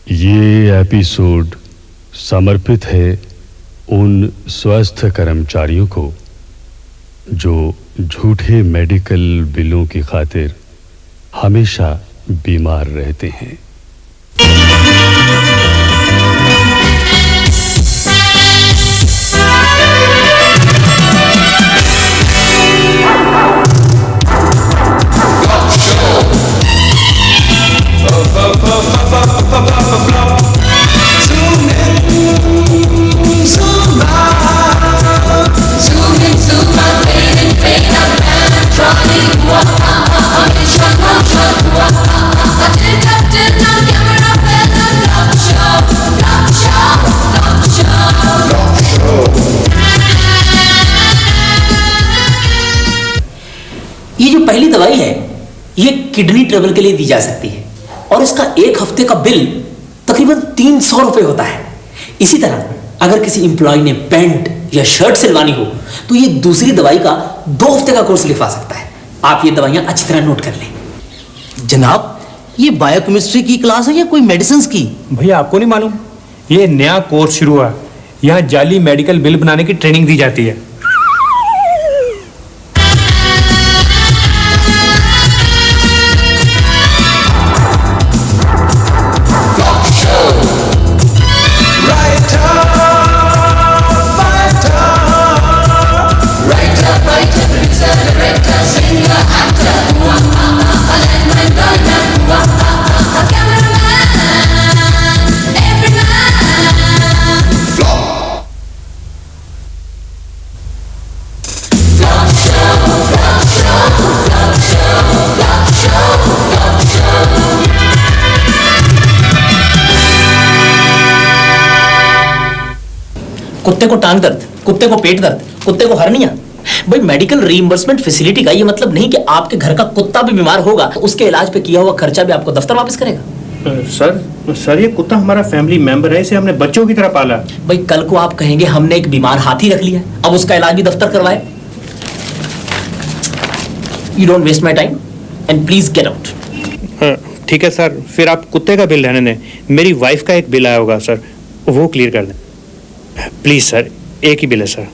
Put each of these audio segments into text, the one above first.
ये एपिसोड समर्पित है उन स्वास्थ्य कर्मचारियों को जो झूठे मेडिकल बिलों की खातिर हमेशा बीमार रहते हैं। ये जो पहली दवाई है ये किडनी ट्रबल के लिए दी जा सकती है और इसका एक हफ्ते का बिल तकरीबन 300 रुपए होता है। इसी तरह अगर किसी एम्प्लॉय ने पैंट या शर्ट सिलवानी हो तो ये दूसरी दवाई का 2 हफ्ते का कोर्स लिखवा सकता है। आप ये दवाइयां अच्छी तरह नोट कर लें। जनाब, ये बायोकेमिस्ट्री की क्लास है या कोई मेडिसिन की? भैया आपको नहीं मालूम, ये नया कोर्स शुरू हुआ। यहाँ जाली मेडिकल बिल बनाने की ट्रेनिंग दी जाती है। कुत्ते को टांग दर्द, कुत्ते को पेट दर्द, कुत्ते को हर्निया। भाई मेडिकल रीइंबर्समेंट फैसिलिटी का ये मतलब नहीं कि आपके घर का कुत्ता भी बीमार होगा तो उसके इलाज पे किया हुआ खर्चा भी आपको दफ्तर वापस करेगा। सर ये कुत्ता हमारा फैमिली मेंबर है, इसे हमने बच्चों की तरह पाला। भाई कल को आप कहेंगे हमने एक बीमार हाथी रख लिया, अब उसका इलाज भी दफ्तर करवाए। You don't waste my time and please get out. ठीक है सर, फिर आप कुत्ते का बिल रहने दें। मेरी वाइफ का एक बिल आया होगा सर, वो क्लियर कर दें प्लीज सर। एक ही बिल है सर।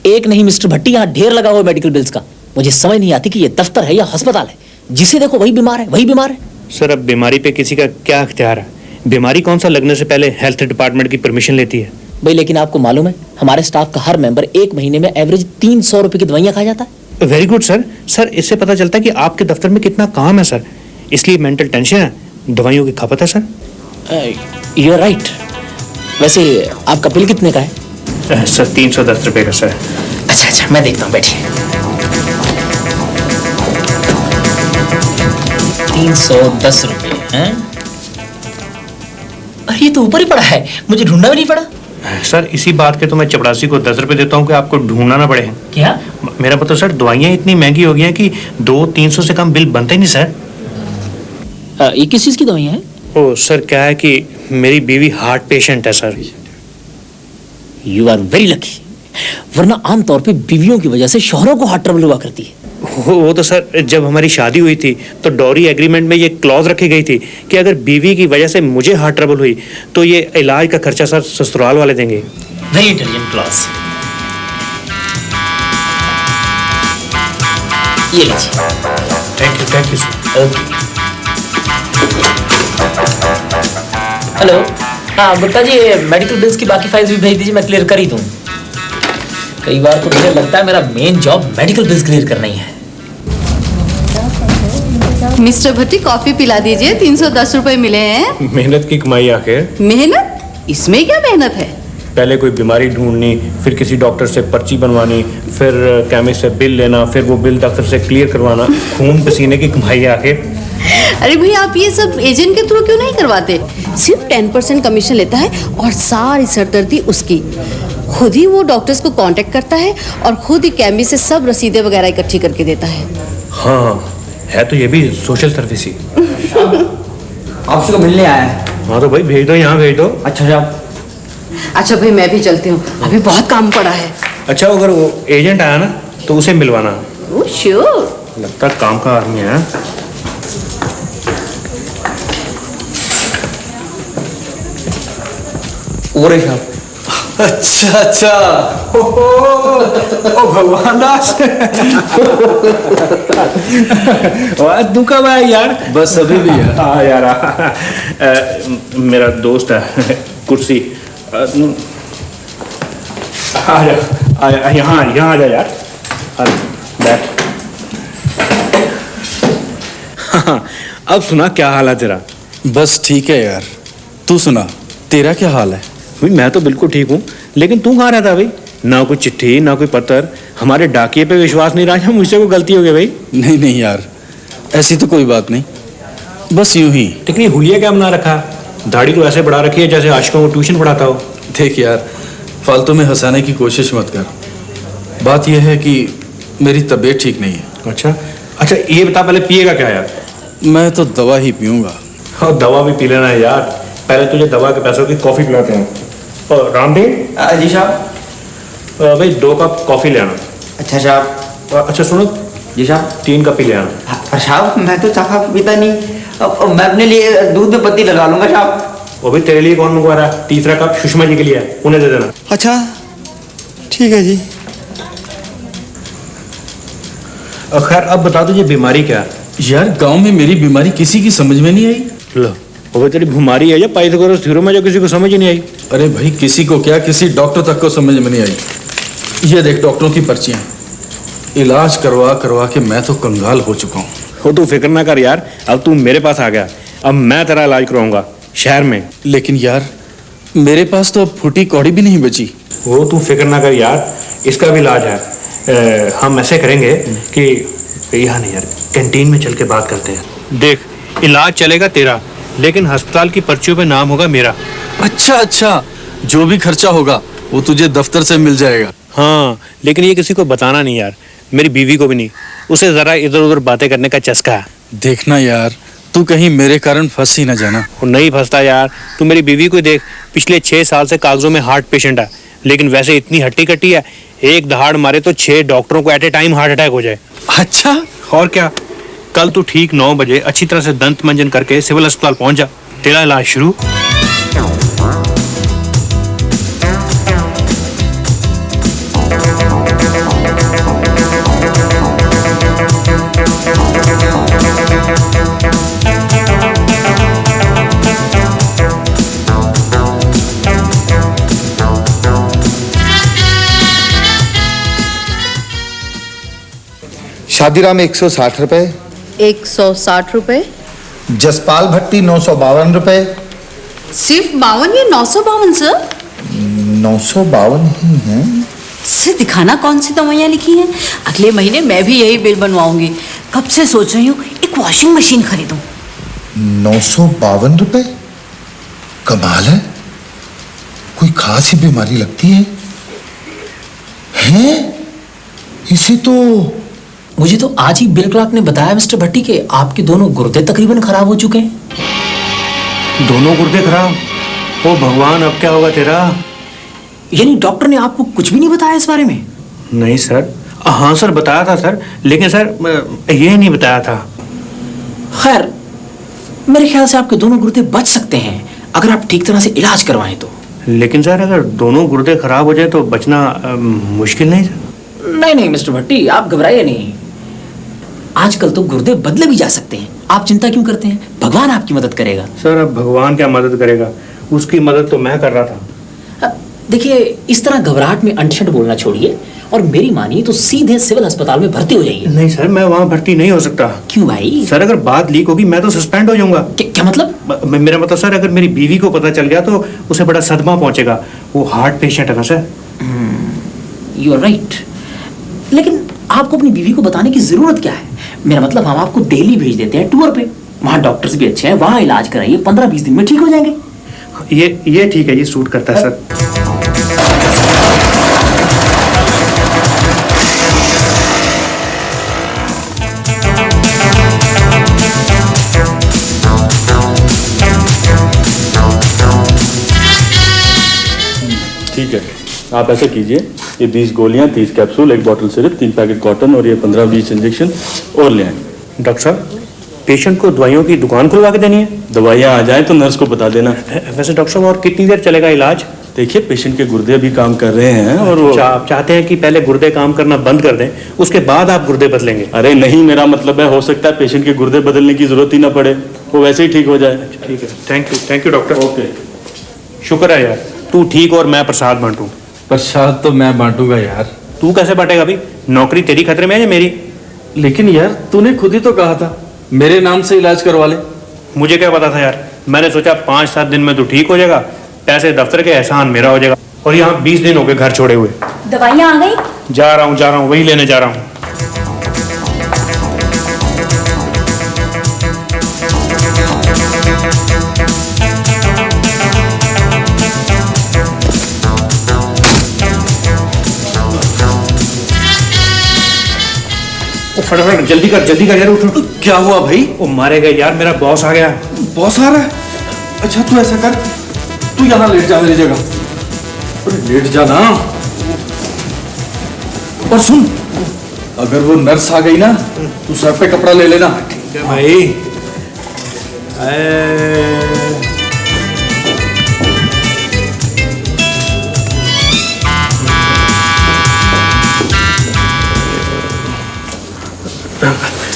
एक नहीं मिस्टर भट्टी, यहाँ ढेर लगा हुआ मेडिकल बिल्स का। मुझे समझ नहीं आती कि ये दफ्तर है या अस्पताल है, जिसे देखो वही बीमार है वही बीमार है। सर अब बीमारी पे किसी का क्या अख्तियार है? बीमारी कौन सा लगने से पहले हेल्थ डिपार्टमेंट की परमिशन लेती है। भाई लेकिन आपको मालूम है हमारे स्टाफ का हर मेंबर एक महीने में एवरेज 300 रुपए की दवाइयां खा जाता है। Very good sir. सर इससे पता चलता है कि आपके दफ्तर में कितना काम है सर, इसलिए मेंटल टेंशन है, दवाइयों की खपत है सर। You are right. वैसे आपका बिल कितने का है? सर 310 रुपए का सर। अच्छा मैं देखता हूँ, बैठिए। 310 रुपए हैं? अरे ये तो ऊपर ही पड़ा है, मुझे ढूंढना भी नहीं पड़ा। सर इसी बात के तो मैं चपरासी को 10 रुपए देता हूँ कि आपको ढूंढना ना पड़े। क्या? मेरा मतलब सर दवाइयाँ इतनी महंगी हो गई हैं कि 200-300 से कम बिल बनता ही नहीं सर। ये किस चीज की दवाइयाँ हैं? ओ सर क्या है कि मेरी बीवी हार्ट पेशेंट है sir. You are very lucky, वरना आमतौर पे बीवियों की वजह से शौहरों को हार्ट ट्रबल हुआ करती है। वो तो सर जब हमारी शादी हुई थी तो डॉरी एग्रीमेंट में ये क्लॉज रखी गई थी कि अगर बीवी की वजह से मुझे हार्ट ट्रबल हुई तो ये इलाज का खर्चा सर ससुराल वाले देंगे। Very intelligent clause. ये लीजिए। Thank you sir. Okay. Hello, हाँ गुप्ता जी, मेडिकल बिल्स की बाकी फाइल्स भी भेज दीजिए, मैं क्लियर कर ही दूँ। कई बार तो मुझे लगता है मेरा main job medical bills clear करना ही है। मिस्टर भट्टी कॉफी पिला दीजिए, 310 रुपए मिले हैं। मेहनत की कमाई आखिर। मेहनत? इसमें क्या मेहनत है? पहले कोई बीमारी ढूंढनी, फिर किसी डॉक्टर से पर्ची बनवानी, फिर केमिस्ट से बिल लेना, फिर वो बिल दफ्तर से क्लियर करवाना। खून पसीने की कमाई है आखिर। अरे भैया आप ये सब एजेंट के थ्रू क्यों नहीं करवाते? सिर्फ 10% कमीशन लेता है और सारी सरदर्दी उसकी। खुद ही वो डॉक्टर्स को कांटेक्ट करता है और खुद ही केमिस्ट से सब रसीदें वगैरह इकट्ठी करके देता है। हाँ है तो ये भी सोशल सर्विस ही। आपसे को मिलने आया है। हाँ तो भाई भेज दो, यहाँ भेज दो। अच्छा भाई मैं भी चलती हूँ, अभी बहुत काम पड़ा है। अच्छा अगर वो एजेंट आया ना तो उसे मिलवाना। Oh sure. लगता है काम का आदमी है। वो रहे साहब। अच्छा अच्छा, ओ भगवान दास, तू कब आया यार? बस अभी भी है। हाँ यार, मेरा दोस्त है, कुर्सी आ जा, यहाँ आ जा यार, बैठ। हाँ, अब सुना क्या हाल है तेरा? बस ठीक है यार, तू सुना, तेरा क्या हाल है? भाई मैं तो बिल्कुल ठीक हूँ, लेकिन तू कहाँ रहता भाई? ना कोई चिट्ठी, ना कोई पत्र, हमारे डाकिए पे विश्वास नहीं रहा, मुझसे कोई गलती हो गई भाई? नहीं नहीं यार, ऐसी तो कोई बात नहीं, बस यूं ही। लेकिन ये हुलिया क्या बना रखा? दाढ़ी तो ऐसे बढ़ा रखी है जैसे आशिकों को ट्यूशन पढ़ाता हो। देख यार, फालतू में हंसाने की कोशिश मत कर। बात यह है कि मेरी तबीयत ठीक नहीं है। अच्छा ये बता, पहले पिएगा क्या यार? मैं तो दवा ही पीऊँगा। और दवा भी पी लेना है यार, पहले तुझे दवा के पैसों की कॉफ़ी पिलाते हैं। और रामदेव जी साहब। भाई 2 कप कॉफ़ी ले आना। अच्छा साहब। अच्छा सुनो जी साहब। 3 कप ही ले आना। पर साहब मैं तो चाखा पीता नहीं, मैं अपने लिए दूध में पत्ती लगा लूंगा साहब। वो भी तेरे लिए कौन मंगवा रहा है? 3रा कप सुषमा जी के लिए है, उन्हें दे देना। अच्छा ठीक है जी। खैर अब बता तुझे बीमारी क्या है? यार गांव में मेरी बीमारी किसी की समझ में नहीं आई। लो, वो तेरी बीमारी है या पाइथागोरस थ्योरम में जो किसी को समझ ही नहीं आई? अरे भाई, किसी को क्या, किसी डॉक्टर तक को समझ में नहीं आई। ये देख डॉक्टरों की पर्चियां, इलाज करवा करवा के मैं तो कंगाल हो चुका हूँ। हो तू फिक्र ना कर यार, अब तू मेरे पास आ गया, अब मैं तेरा इलाज कराऊंगा शहर में। लेकिन यार मेरे पास तो अब फूटी कौड़ी भी नहीं बची। वो तू फिक्र ना कर यार, इसका भी इलाज है। हम ऐसे करेंगे कि यहाँ नहीं यार, कैंटीन में चल के बात करते हैं। देख, इलाज चलेगा तेरा, लेकिन अस्पताल की पर्चियों पे नाम होगा मेरा। अच्छा अच्छा, जो भी खर्चा होगा वो तुझे दफ्तर से मिल जाएगा। हाँ, लेकिन ये किसी को बताना नहीं यार, मेरी बीवी को भी नहीं, उसे जरा इधर उधर बातें करने का चस्का है। देखना यार, तू कहीं मेरे कारण फंस ही ना जाना। वो नहीं फंसता यार, तू मेरी बीवी को देख, पिछले 6 साल से कागजों में हार्ट पेशेंट है, लेकिन वैसे इतनी हट्टी कट्टी है, एक दहाड़ मारे तो 6 डॉक्टरों को at a time heart attack हो जाए। अच्छा, और क्या, कल तू ठीक 9 बजे अच्छी तरह से दंत मंजन करके सिविल अस्पताल पहुंच जा, तेरा इलाज शुरू। शादीराम 160 रुपए, 160 रुपए। जसपाल भट्टी 952 रुपए। सिर्फ 52 या 952 सर? 952 ही है। सर दिखाना कौन सी दवाइयाँ लिखी हैं। अगले महीने मैं भी यही बिल बनवाऊंगी। कब से सोच रही हूँ एक वॉशिंग मशीन खरीदूं। 952 रुपए, कमाल है, कोई खास ही बीमारी लगती है। हैं? इसे तो मुझे तो आज ही बिल क्लार्क ने बताया मिस्टर भट्टी के आपके दोनों गुर्दे तकरीबन खराब हो चुके हैं। दोनों गुर्दे खराब? ओ भगवान, अब क्या होगा तेरा? यानी डॉक्टर ने आपको कुछ भी नहीं बताया इस बारे में? नहीं सर। हाँ सर, बताया था सर, लेकिन सर ये नहीं बताया था। खैर, मेरे ख्याल से आपके दोनों गुर्दे बच सकते हैं अगर आप ठीक तरह से इलाज करवाएं तो। लेकिन सर अगर दोनों गुर्दे खराब हो जाए तो बचना मुश्किल नहीं सर? नहीं मिस्टर भट्टी, आप घबराइए नहीं। आजकल तो गुर्दे बदले भी जा सकते हैं, आप चिंता क्यों करते हैं? भगवान आपकी मदद करेगा। सर अब भगवान क्या मदद करेगा, उसकी मदद तो मैं कर रहा था। देखिए, इस तरह घबराहट में अंटशट बोलना छोड़िए और मेरी मानिए तो सीधे सिविल अस्पताल में भर्ती हो जाइए। नहीं सर, मैं वहाँ भर्ती नहीं हो सकता। क्यों भाई? सर अगर बात लीक होगी मैं तो सस्पेंड हो जाऊंगा। क्या मतलब? मेरा मतलब सर, अगर मेरी बीवी को पता चल गया तो उसे बड़ा सदमा पहुंचेगा। वो हार्ट पेशेंट है ना सर। यू आर राइट, लेकिन आपको अपनी बीवी को बताने की जरूरत क्या है? मेरा मतलब, हम आपको दिल्ली भेज देते हैं टूर पे, वहाँ डॉक्टर्स भी अच्छे हैं, वहाँ इलाज कराइए, 15-20 दिन में ठीक हो जाएंगे। ये ठीक है, ये सूट करता है सर। ठीक है, आप ऐसा कीजिए, ये 20 गोलियां, 30 capsule, 1 bottle syrup, 3 packet cotton और ये 15-20 इंजेक्शन और ले आए। डॉक्टर साहब, पेशेंट को दवाइयों की दुकान खुलवा के देनी है? दवाइयाँ आ जाए तो नर्स को बता देना। वैसे डॉक्टर साहब, और कितनी देर चलेगा इलाज? देखिए पेशेंट के गुर्दे भी काम कर रहे हैं और वो आप चाहते हैं कि पहले गुर्दे काम करना बंद कर दें, उसके बाद आप गुर्दे बदलेंगे? अरे नहीं, मेरा मतलब है हो सकता है पेशेंट के गुर्दे बदलने की जरूरत ही ना पड़े, वो वैसे ही ठीक हो जाए। ठीक है, थैंक यू डॉक्टर। ओके, शुक्र है यार, तू ठीक और मैं प्रसाद बांटूं। प्रसाद तो मैं बांटूंगा यार। तू कैसे बांटेगा भाई? नौकरी तेरी खतरे में है या मेरी? लेकिन यार तूने खुद ही तो कहा था मेरे नाम से इलाज करवा ले। मुझे क्या पता था यार, मैंने सोचा 5-7 दिन में तू ठीक हो जाएगा, पैसे दफ्तर के एहसान मेरा हो जाएगा। और यहाँ 20 दिन हो गए घर छोड़े हुए। दवाइयाँ आ गई? जा रहा हूँ, वही लेने जा रहा हूँ। फटाफट जल्दी कर यार, उठ। क्या हुआ भाई? वो मारेगा यार, मेरा बॉस आ गया। बॉस आ रहा है? अच्छा तू ऐसा कर, तू यहाँ लेट जा मेरी जगह। अरे लेट जा ना। और सुन, अगर वो नर्स आ गई ना तू सर पे कपड़ा ले लेना। ठीक है भाई।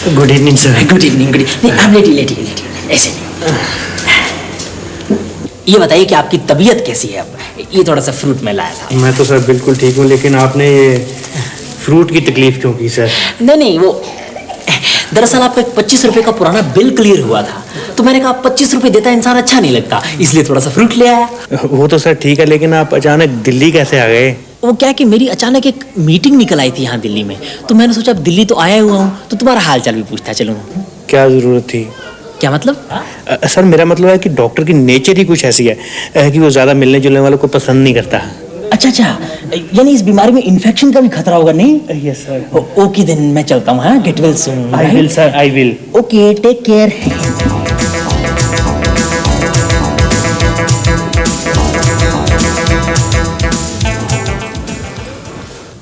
Good evening sir. Good evening. नहीं आप लेटिए ऐसे नहीं। ये बताइए कि आपकी तबीयत कैसी है अब? ये थोड़ा सा फ्रूट मैं लाया था। मैं तो सर बिल्कुल ठीक हूँ, लेकिन आपने ये फ्रूट की तकलीफ क्यों की सर? नहीं वो दरअसल आपका 25 रुपए का पुराना बिल क्लियर हुआ था, तो मैंने कहा 25 रुपए देता इंसान अच्छा नहीं लगता, इसलिए थोड़ा सा फ्रूट ले आया। वो तो सर ठीक है, लेकिन आप अचानक दिल्ली कैसे आ गए? वो क्या कि मेरी अचानक एक मीटिंग निकल आई थी यहाँ दिल्ली में, तो मैंने सोचा अब दिल्ली तो आया हुआ हूँ तो तुम्हारा हाल चाल भी पूछता चलूँ। क्या जरूरत थी? क्या मतलब? सर मेरा मतलब है कि डॉक्टर की नेचर ही कुछ ऐसी है कि वो ज्यादा मिलने जुलने वालों को पसंद नहीं करता। अच्छा, यानी इस बीमारी में इन्फेक्शन का भी खतरा होगा नहीं? Yes sir. ओके देन मैं चलता हूँ। हाँ, get well soon. I will sir, I will. Okay, take care.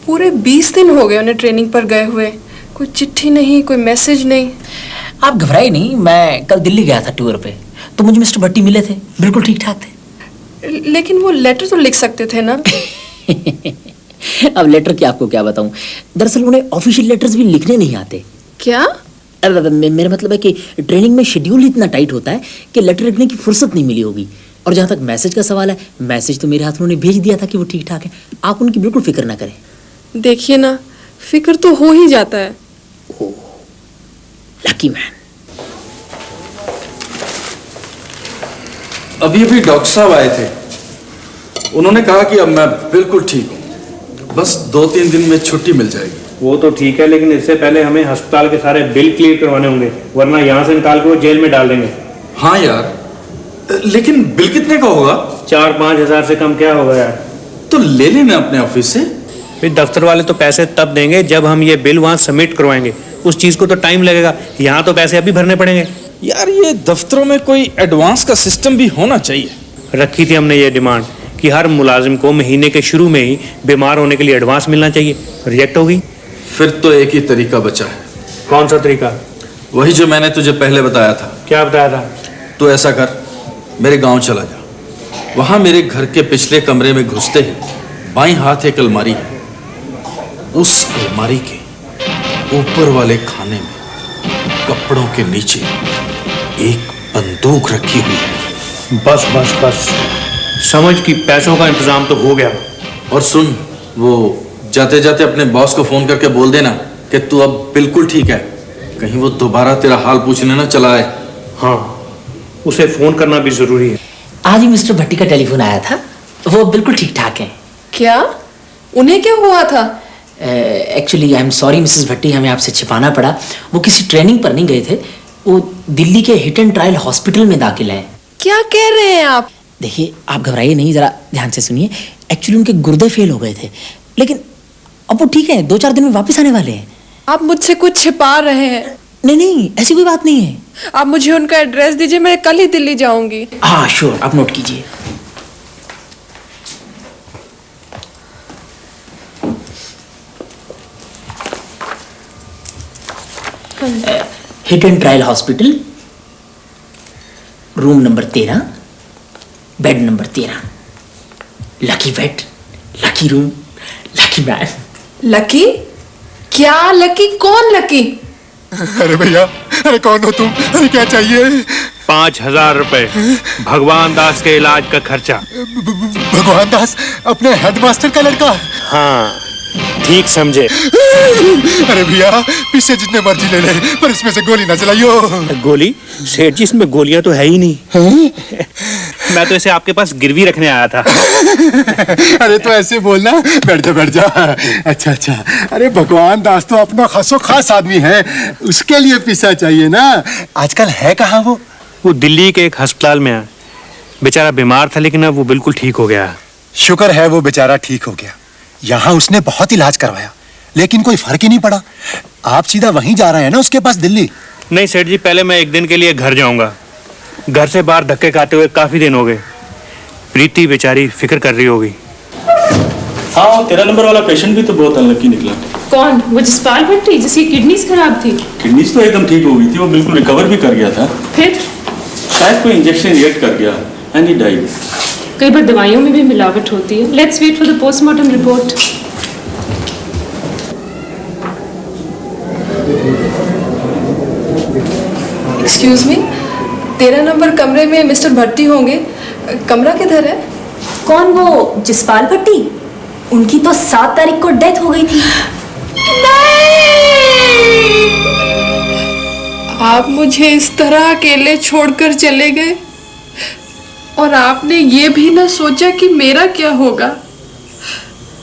पूरे 20 दिन हो गए उन्हें ट्रेनिंग पर गए हुए, कोई चिट्ठी नहीं, कोई मैसेज नहीं। आप घबराए नहीं, मैं कल दिल्ली गया था टूर पे, तो मुझे मिस्टर भट्टी मिले थे, बिल्कुल ठीक ठाक थे। लेकिन वो लेटर तो लिख सकते थे ना। अब लेटर की आपको क्या बताऊं, दरअसल उन्हें ऑफिशियल लेटर्स भी लिखने नहीं आते। क्या? मेरा मतलब है कि ट्रेनिंग में शेड्यूल इतना टाइट होता है कि लेटर लिखने की फुर्सत नहीं मिली होगी। और जहाँ तक मैसेज का सवाल है, मैसेज तो मेरे हाथ में उन्हें भेज दिया था कि वो ठीक ठाक है, आप उनकी बिल्कुल फिक्र ना करें। देखिए ना, फिक्र तो हो ही जाता है। Lucky man. अभी डॉक्टर साहब आए थे, उन्होंने कहा कि अब मैं बिल्कुल ठीक हूँ, बस 2-3 दिन में छुट्टी मिल जाएगी। वो तो ठीक है, लेकिन इससे पहले हमें अस्पताल के सारे बिल क्लियर करवाने होंगे, वरना यहाँ से निकाल के वो जेल में डाल देंगे। हाँ यार, लेकिन बिल कितने का होगा? 4-5 हजार से कम क्या होगा यार? तो ले लेना अपने ऑफिस से। फिर दफ्तर वाले तो पैसे तब देंगे जब हम ये बिल वहाँ सबमिट करवाएंगे, उस चीज को तो टाइम लगेगा। यहाँ तो पैसे अभी भरने पड़ेंगे। यार ये दफ्तरों में कोई एडवांस का सिस्टम भी होना चाहिए। रखी थी हमने ये डिमांड कि हर मुलाजिम को महीने के शुरू में ही बीमार होने के लिए एडवांस मिलना चाहिए, रिजेक्ट हो गई। फिर तो एक ही तरीका बचा है। कौन सा तरीका? वही जो मैंने तुझे पहले बताया था। क्या बताया था? तो ऐसा कर, मेरे गांव चला जा, वहां मेरे घर के पिछले कमरे में घुसते ही बाईं हाथ एक अलमारी है, उस अलमारी के ऊपर वाले खाने में कपड़ों के नीचे एक बंदूक रखी हुई है। बस बस बस, समझ कि पैसों का इंतजाम तो हो गया। और सुन, वो जाते जाते अपने बॉस को फोन करके बोल देना कि तू अब बिल्कुल ठीक है, कहीं वो दोबारा तेरा हाल पूछने ना चला आए। हाँ, उसे फोन करना भी जरूरी है। आज ही मिस्टर भट्टी का टेलीफोन आया था, वो बिल्कुल ठीक ठाक हैं। क्या? उन्हें क्या हुआ था? Actually I am sorry Mrs Bhatti, हमें आपसे छिपाना पड़ा। वो किसी ट्रेनिंग पर नहीं गए थे, वो दिल्ली के हिट एंड ट्रायल हॉस्पिटल में दाखिल हैं। क्या कह रहे हैं आप? देखिए आप घबराइए नहीं, जरा ध्यान से सुनिए। एक्चुअली उनके गुर्दे फेल हो गए थे, लेकिन अब वो ठीक है, 2-4 दिन में वापस आने वाले हैं। आप मुझसे कुछ छिपा रहे हैं? नहीं, ऐसी कोई बात नहीं है। आप मुझे उनका एड्रेस दीजिए, मैं कल ही दिल्ली जाऊंगी। हाँ श्योर, आप नोट कीजिए। Hit and trial hospital, room number 13, bed number 13। Lucky bed, lucky room, lucky man. Lucky? क्या लकी? कौन लकी? अरे भैया, अरे कौन हो तुम? अरे क्या चाहिए? 5,000 रुपए भगवान दास के इलाज का खर्चा। भगवान दास अपने हेडमास्टर का लड़का? हाँ, ठीक समझे। अरे भैया, पीछे जितने मर्जी ले ले, पर इसमें से गोली ना चलाइयो। गोली? सेठ जी, इसमें गोलियां तो है ही नहीं। मैं तो इसे आपके पास गिरवी रखने आया था। अरे तो ऐसे बोलना, बैठ जा बैठ जा। अच्छा अच्छा, अरे भगवान दास तो अपना खासो खास आदमी है, उसके लिए पैसा चाहिए ना। आजकल है कहाँ वो? वो दिल्ली के एक अस्पताल में है। बेचारा बीमार था, लेकिन अब वो बिल्कुल ठीक हो गया। शुक्र है वो बेचारा ठीक हो गया। यहाँ उसने बहुत इलाज करवाया, लेकिन कोई फर्क ही नहीं पड़ा। आप सीधा वहीं जा रहे हैं ना उसके पास, दिल्ली? नहीं सेठ जी, पहले मैं एक दिन के लिए घर जाऊंगा। घर से बाहर धक्के खाते हुए काफी दिन हो गए। प्रीति बेचारी फिक्र कर रही होगी। हाँ, 13 नंबर वाला पेशेंट भी तो बहुत अनलकी निकला। कौन? वो जसपाल भट्टी जिसकी किडनीज खराब थी? किडनीज तो एकदम ठीक हो गई थी, वो बिल्कुल रिकवर भी कर गया था। फिर शायद कोई इंजेक्शन रिएक्ट कर गया एंड ही डाइड। कई बार दवाइयों में भी मिलावट होती है। Let's wait for the postmortem report. Excuse me, 13 number कमरे में मिस्टर भट्टी होंगे। कमरा किधर है? कौन? वो जसपाल भट्टी? उनकी तो 7 तारीख को डेथ हो गई थी। आप मुझे इस तरह अकेले छोड़कर चले गए, और आपने ये भी ना सोचा कि मेरा क्या होगा।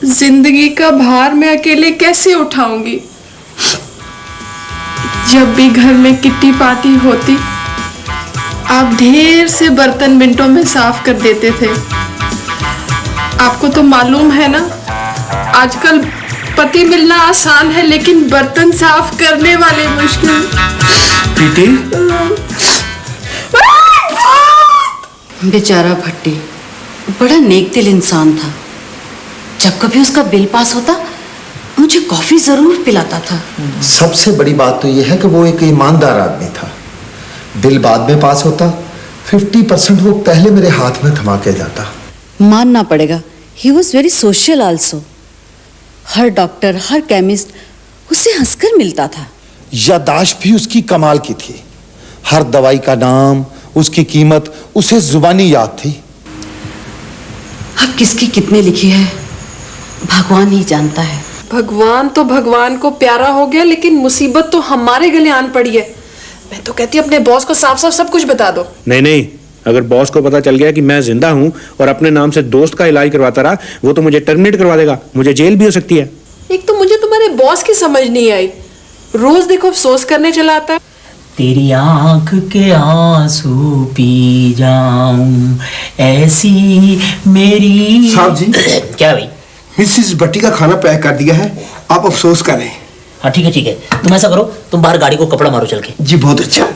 जिंदगी का भार मैं अकेले कैसे उठाऊंगी? जब भी घर में किट्टी पार्टी होती, आप ढेर से बर्तन मिनटों में साफ कर देते थे। आपको तो मालूम है ना, आजकल पति मिलना आसान है, लेकिन बर्तन साफ करने वाले मुश्किल। प्रीति? बेचारा भट्टी बड़ा नेक दिल इंसान था। जब कभी उसका बिल पास होता, मुझे कॉफी जरूर पिलाता था। सबसे बड़ी बात तो यह है कि वो एक ईमानदार आदमी था। बिल बाद में पास होता, 50% वो पहले मेरे हाथ में थमा के जाता। मानना पड़ेगा, he was very social also. Her doctor, her chemist उससे हंसकर मिलता था। यादाश्त भी उसकी कमाल की थी। हर दवाई का नाम, उसकी कीमत उसे जुबानी याद थी। अब किसकी कितने लिखी है भगवान ही जानता है। भगवान तो भगवान को प्यारा हो गया, लेकिन मुसीबत तो हमारे गले आन पड़ी है। मैं तो कहती अपने बॉस को साफ साफ सब कुछ बता दो। नहीं नहीं, अगर बॉस को पता चल गया कि मैं जिंदा हूं और अपने नाम से दोस्त का इलाज करवाता रहा, वो तो मुझे टर्मिनेट करवा देगा। मुझे जेल भी हो सकती है। एक तो मुझे तुम्हारे बॉस की समझ नहीं आई, रोज देखो अफसोस करने चला आता है। तेरी आंख के आंसू पी जाऊं, ऐसी मेरी। साहब जी। क्या भाई? मिसेस भट्टी का खाना पैक कर दिया है, आप अफसोस करें। हाँ ठीक है ठीक है, तुम ऐसा करो, तुम बाहर गाड़ी को कपड़ा मारो चल के। जी बहुत अच्छा।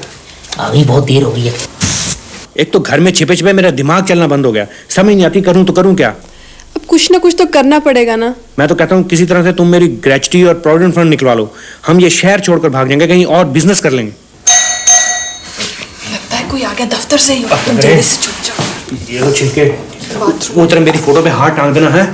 अभी बहुत देर हो गई है। एक तो घर में छिपे छिपे मेरा दिमाग चलना बंद हो गया। समझ नहीं आती करूं तो करूं क्या। अब कुछ ना कुछ तो करना पड़ेगा ना। मैं तो कहता हूँ किसी तरह से तुम मेरी ग्रेच्युटी और प्रोविडेंट फंड निकलवा लो। हम ये शहर छोड़कर भाग जाएंगे, कहीं और बिजनेस कर लेंगे। लगता है कोई आ गया दफ्तर से ही। तुम जल्दी से छुप जाओ। ये लो छिलके, वो तरह मेरी फोटो पे हाथ टांग देना है।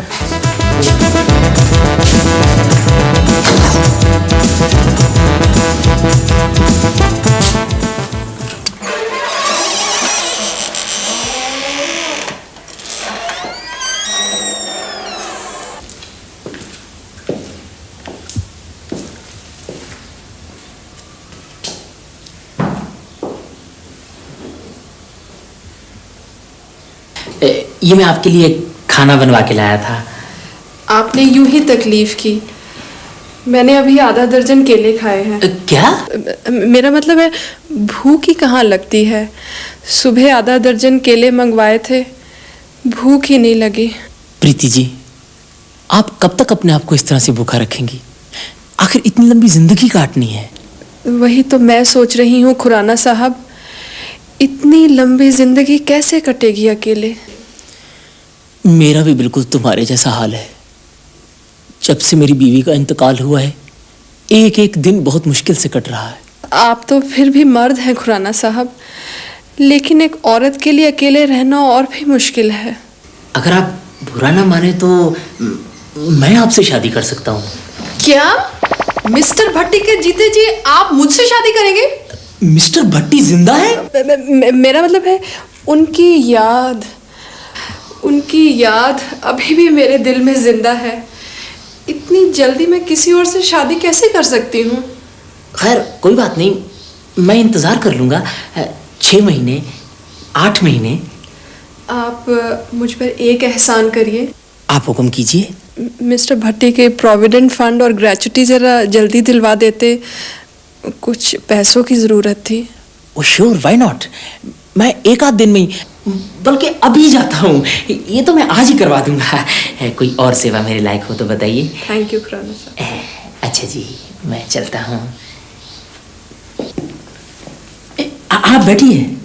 ये मैं आपके लिए खाना बनवा के लाया था। आपने यूं ही तकलीफ की। मैंने अभी आधा दर्जन केले खाए हैं। क्या? मेरा मतलब है, भूख ही कहाँ लगती है। सुबह आधा दर्जन केले मंगवाए थे, भूख ही नहीं लगी। प्रीति जी, आप कब तक अपने आप को इस तरह से भूखा रखेंगी? आखिर इतनी लंबी जिंदगी काटनी है। वही तो मैं सोच रही हूँ खुराना साहब, इतनी लंबी जिंदगी कैसे कटेगी अकेले। मेरा भी बिल्कुल तुम्हारे जैसा हाल है। जब से मेरी बीवी का इंतकाल हुआ है, एक एक दिन बहुत मुश्किल से कट रहा है। आप तो फिर भी मर्द हैं खुराना साहब, लेकिन एक औरत के लिए अकेले रहना और भी मुश्किल है। अगर आप बुरा ना माने तो मैं आपसे शादी कर सकता हूँ। क्या मिस्टर भट्टी के जीते जी आप मुझसे शादी करेंगे? मिस्टर भट्टी जिंदा है? मेरा मतलब है उनकी याद अभी भी मेरे दिल में जिंदा है। इतनी जल्दी मैं किसी और से शादी कैसे कर सकती हूँ? खैर कोई बात नहीं, मैं इंतजार कर लूंगा। 6 महीने, 8 महीने। आप मुझ पर एक एहसान करिए। आप हुक्म कीजिए। मिस्टर भट्टी के प्रोविडेंट फंड और ग्रेचुटी जरा जल्दी दिलवा देते, कुछ पैसों की जरूरत थी। ओ श्योर, व्हाई नॉट। मैं एक आध दिन में ही, बल्कि अभी जाता हूँ। ये तो मैं आज ही करवा दूंगा। कोई और सेवा मेरे लायक हो तो बताइए। थैंक यू खुराना साहब। अच्छा जी, मैं चलता हूँ। आप बैठिए।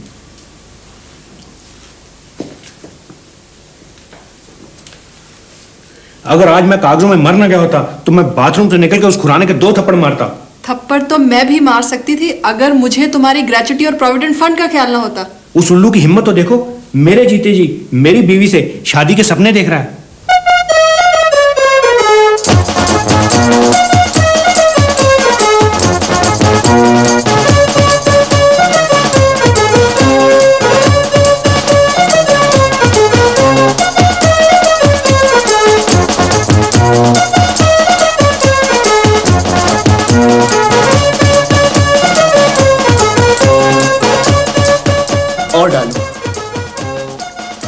अगर आज मैं कागजों में मर न गया होता तो मैं बाथरूम से निकल के उस खुराने के 2 थप्पड़ मारता। थप्पड़ तो मैं भी मार सकती थी अगर मुझे तुम्हारी ग्रेचुटी और प्रोविडेंट फंड का ख्याल ना होता। उस उल्लू की हिम्मत तो देखो, मेरे जीते जी मेरी बीवी से शादी के सपने देख रहा है।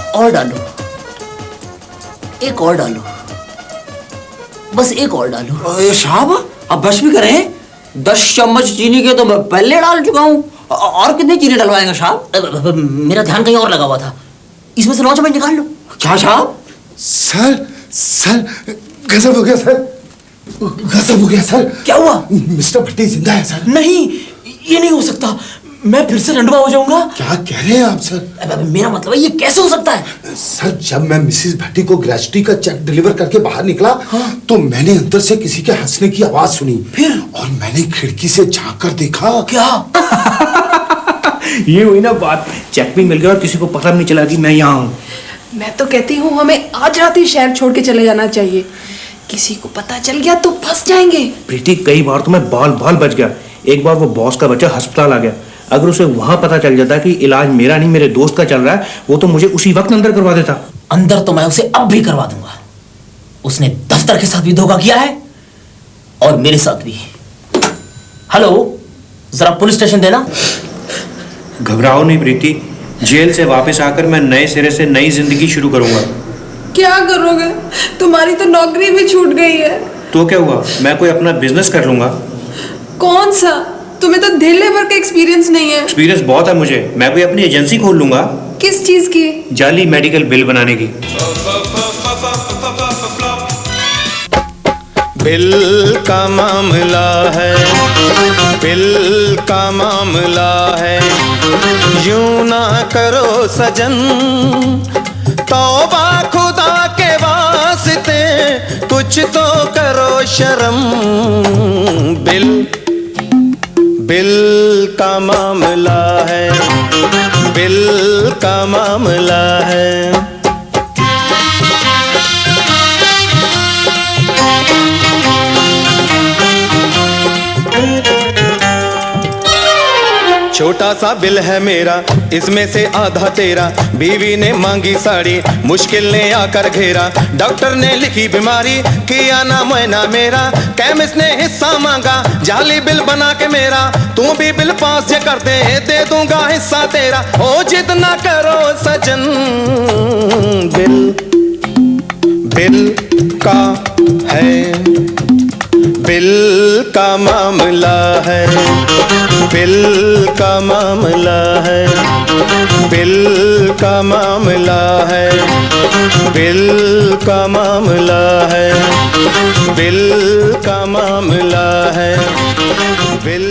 और डालो, एक और डालो, बस एक और डालो। साहब अब बस भी करें? 10 चम्मच चीनी के तो मैं पहले डाल चुका हूँ, और कितनी चीनी डलवाएंगे साहब? मेरा ध्यान कहीं और लगा हुआ था, इसमें से 9 चम्मच निकाल लो। क्या साहब? सर गजब हो गया सर, गजब हो गया सर। क्या हुआ? मिस्टर भट्टी जिंदा है सर। नहीं, ये नहीं हो सकता, मैं फिर से रंडवा हो जाऊंगा। क्या कह रहे हैं आप सर? मेरा मतलब है ये कैसे हो सकता है? सर जब मैं मिसेस भट्टी को ग्रेचुटी का चेक डिलीवर करके बाहर निकला, तो मैंने अंदर से किसी के हंसने की आवाज सुनी। फिर? और मैंने खिड़की से झांक कर देखा। क्या? ये हुई ना बात, चेक भी मिल गया और किसी को पता नहीं चला कि मैं यहाँ हूँ। मैं तो कहती हूँ हमें आज रात ही शहर छोड़ के चले जाना चाहिए, किसी को पता चल गया तो फंस जाएंगे। प्रीति, कई बार तो मैं बाल बच गया। एक बार वो बॉस का बच्चा अस्पताल आ गया, अगर उसे वहां पता चल जाता कि इलाज मेरा नहीं मेरे दोस्त का चल रहा है, वो तो मुझे उसी वक्त अंदर करवा देता। अंदर तो मैं उसे अब भी करवा दूंगा। उसने दफ्तर के साथ भी धोखा किया है और मेरे साथ भी। हेलो, जरा पुलिस स्टेशन देना। घबराओ नहीं प्रीति, जेल से वापस आकर मैं नए सिरे से नई जिंदगी शुरू करूंगा। क्या करोगे? तुम्हारी तो नौकरी भी छूट गई है। तो क्या हुआ, मैं कोई अपना बिजनेस कर लूंगा। कौन सा? तुम्हें तो धेले भर का एक्सपीरियंस नहीं है। एक्सपीरियंस बहुत है मुझे, मैं कोई अपनी एजेंसी खोल लूंगा। किस चीज की? जाली मेडिकल बिल बनाने की। बिल का मामला है, बिल का मामला है, यूं ना करो सजन, तौबा खुदा के वास्ते, कुछ तो करो शर्म। बिल का मामला है, बिल का मामला है। छोटा सा बिल है मेरा, इसमें से आधा तेरा, बीवी ने मांगी साड़ी, मुश्किल ने आकर घेरा, डॉक्टर ने लिखी बीमारी, किया ना मुआयना मेरा, केमिस्ट ने हिस्सा मांगा, जाली बिल बना के मेरा, तू भी बिल पास जे कर दे दूंगा हिस्सा तेरा, ओ जिद ना करो सजन। बिल का है, बिल का मामला है, बिल का मामला है, बिल का मामला है, बिल का मामला है, बिल का मामला है, बिल